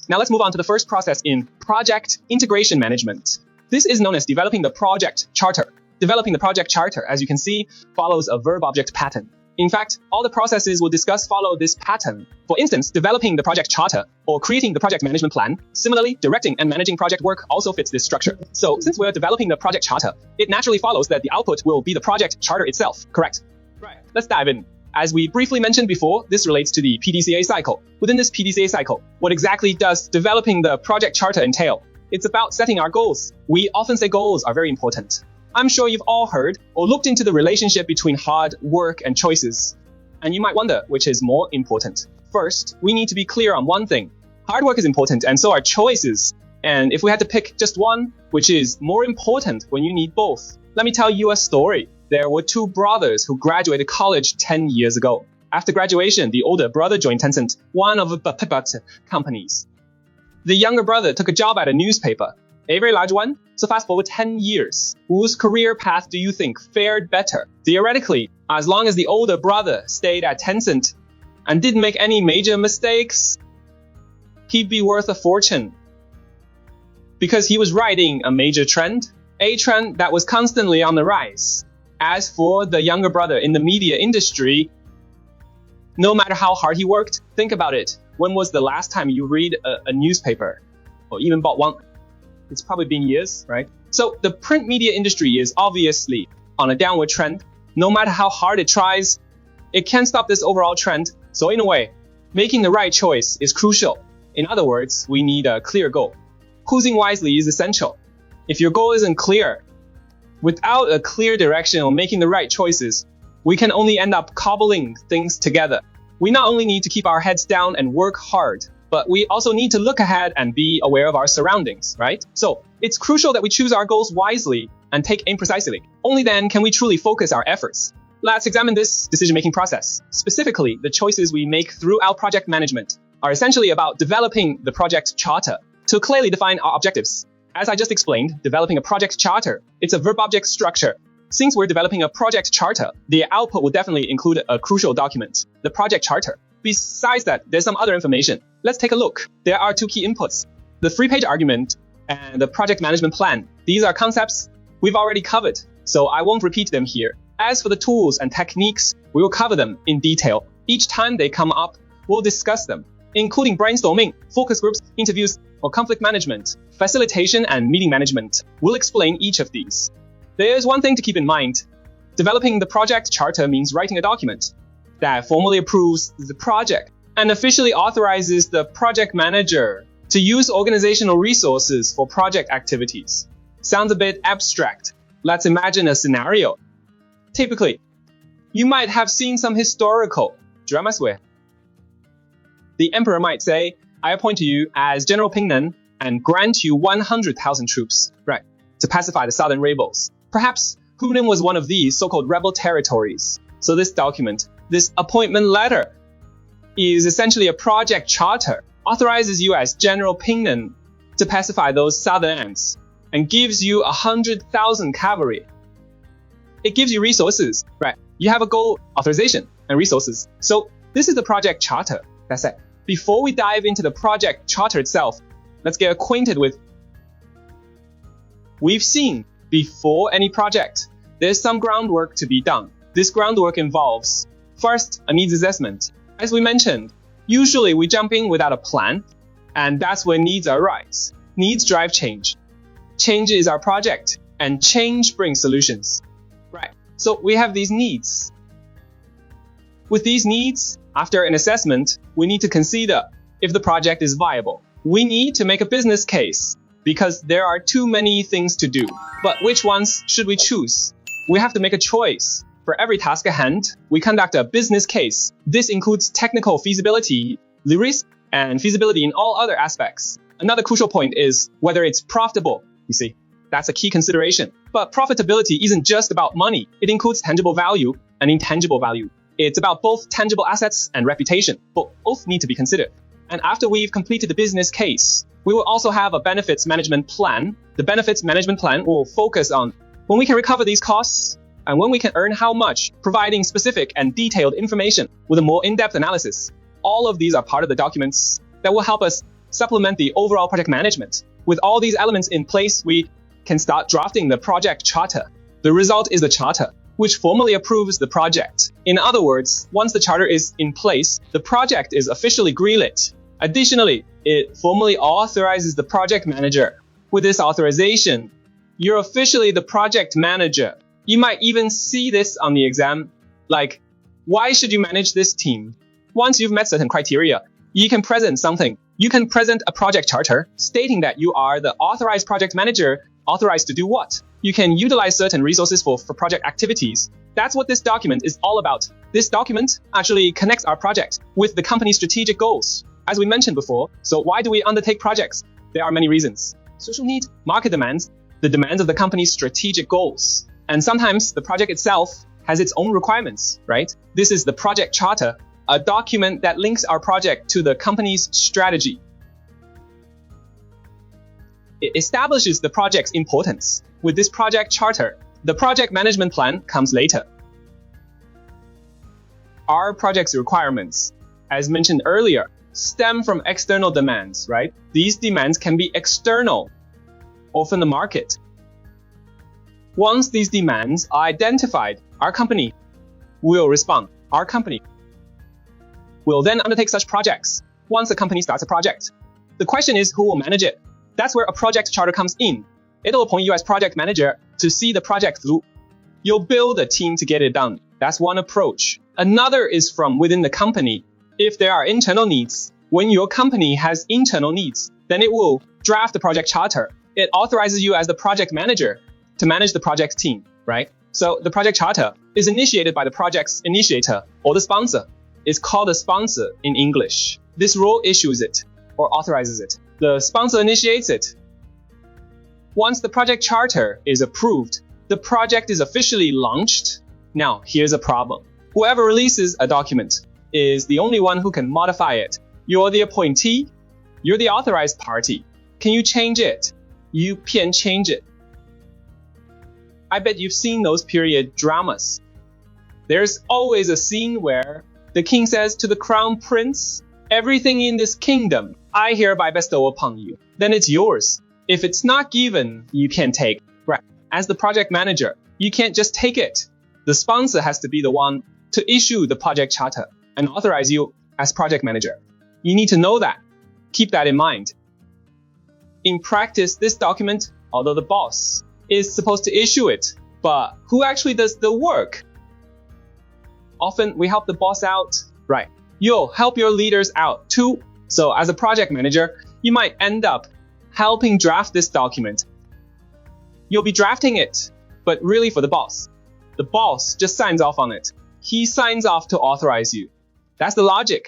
Now let's move on to the first process in project integration management. This is known as developing the project charter. Developing the project charter, as you can see, follows a verb-object pattern. In fact, all the processes we'll discuss follow this pattern. For instance, developing the project charter or creating the project management plan. Similarly, directing and managing project work also fits this structure. So since we're developing the project charter, it naturally follows that the output will be the project charter itself, correct? Right. Let's dive in. As we briefly mentioned before, this relates to the PDCA cycle. Within this PDCA cycle, what exactly does developing the project charter entail? It's about setting our goals. We often say goals are very important. I'm sure you've all heard or looked into the relationship between hard work and choices. And you might wonder which is more important. First, we need to be clear on one thing. Hard work is important and so are choices. And if we had to pick just one, which is more important when you need both? Let me tell you a story. There were two brothers who graduated college 10 years ago. After graduation, the older brother joined Tencent, one of the companies. The younger brother took a job at a newspaper, a very large one. So fast forward 10 years. Whose career path do you think fared better? Theoretically, as long as the older brother stayed at Tencent and didn't make any major mistakes, he'd be worth a fortune. Because he was riding a major trend, a trend that was constantly on the rise. As for the younger brother in the media industry, no matter how hard he worked, think about it. When was the last time you read a newspaper or even bought one? It's probably been years, right? So the print media industry is obviously on a downward trend. No matter how hard it tries, it can't stop this overall trend. So in a way, making the right choice is crucial. In other words, we need a clear goal. Choosing wisely is essential. If your goal isn't clear, without a clear direction or making the right choices, we can only end up cobbling things together. We not only need to keep our heads down and work hard, but we also need to look ahead and be aware of our surroundings, right? So it's crucial that we choose our goals wisely and take aim precisely. Only then can we truly focus our efforts. Let's examine this decision-making process. Specifically, the choices we make throughout project management are essentially about developing the project charter to clearly define our objectives. As I just explained, developing a project charter, it's a verb-object structure. Since we're developing a project charter, the output will definitely include a crucial document, the project charter. Besides that, there's some other information. Let's take a look. There are two key inputs, the 3-page argument and the project management plan. These are concepts we've already covered, so I won't repeat them here. As for the tools and techniques, we will cover them in detail. Each time they come up, we'll discuss them, including brainstorming, focus groups, interviews, or conflict management, facilitation, and meeting management. We'll explain each of these. There's one thing to keep in mind. Developing the project charter means writing a document that formally approves the project and officially authorizes the project manager to use organizational resources for project activities. Sounds a bit abstract. Let's imagine a scenario. Typically, you might have seen some historical dramas where the emperor might say, I appoint you as General Pingnan and grant you 100,000 troops, right, to pacify the southern rebels. Perhaps Hunan was one of these so-called rebel territories. So this document, this appointment letter, is essentially a project charter, authorizes you as General Pingnan to pacify those southern ants, and gives you 100,000 cavalry. It gives you resources, right? You have a goal, authorization, and resources. So this is the project charter. That's it. Before we dive into the project charter itself, let's get acquainted with. We've seen before any project, there's some groundwork to be done. This groundwork involves, first, a needs assessment. As we mentioned, usually we jump in without a plan, and that's when needs arise. Needs drive change. Change is our project, and change brings solutions. Right, so we have these needs. With these needs, after an assessment, we need to consider if the project is viable. We need to make a business case, because there are too many things to do. But which ones should we choose? We have to make a choice. For every task at hand, we conduct a business case. This includes technical feasibility, the risk, and feasibility in all other aspects. Another crucial point is whether it's profitable. You see, that's a key consideration. But profitability isn't just about money. It includes tangible value and intangible value. It's about both tangible assets and reputation. Both need to be considered. And after we've completed the business case, we will also have a benefits management plan. The benefits management plan will focus on when we can recover these costs and when we can earn how much, providing specific and detailed information with a more in-depth analysis. All of these are part of the documents that will help us supplement the overall project management. With all these elements in place, we can start drafting the project charter. The result is the charter, which formally approves the project. In other words, once the charter is in place, the project is officially greenlit. Additionally, it formally authorizes the project manager. With this authorization, you're officially the project manager. You might even see this on the exam, like, why should you manage this team? Once you've met certain criteria, you can present something. You can present a project charter stating that you are the authorized project manager, authorized to do what? You can utilize certain resources for project activities. That's what this document is all about. This document actually connects our project with the company's strategic goals. As we mentioned before, so why do we undertake projects? There are many reasons. Social need, market demands, the demands of the company's strategic goals. And sometimes the project itself has its own requirements, right? This is the project charter, a document that links our project to the company's strategy. It establishes the project's importance. With this project charter, the project management plan comes later. Our project's requirements, as mentioned earlier, stem from external demands, right? These demands can be external, often the market. Once these demands are identified, our company will respond. Our company will then undertake such projects. Once a company starts a project, the question is who will manage it? That's where a project charter comes in. It'll appoint you as project manager to see the project through. You'll build a team to get it done. That's one approach. Another is from within the company. If there are internal needs, when your company has internal needs, then it will draft the project charter. It authorizes you as the project manager to manage the project team, right? So the project charter is initiated by the project's initiator or the sponsor. It's called a sponsor in English. This role issues it or authorizes it. The sponsor initiates it. Once the project charter is approved, the project is officially launched. Now, here's a problem. Whoever releases a document is the only one who can modify it. You're the appointee. You're the authorized party. Can you change it? You can change it. I bet you've seen those period dramas. There's always a scene where the king says to the crown prince, "Everything in this kingdom, I hereby bestow upon you." Then it's yours. If it's not given, you can't take. Right. As the project manager, you can't just take it. The sponsor has to be the one to issue the project charter and authorize you as project manager. You need to know that. Keep that in mind. In practice, this document, although the boss is supposed to issue it, but who actually does the work? Often we help the boss out, right? You'll help your leaders out too. So as a project manager, you might end up helping draft this document. You'll be drafting it, but really for the boss. The boss just signs off on it. He signs off to authorize you. That's the logic.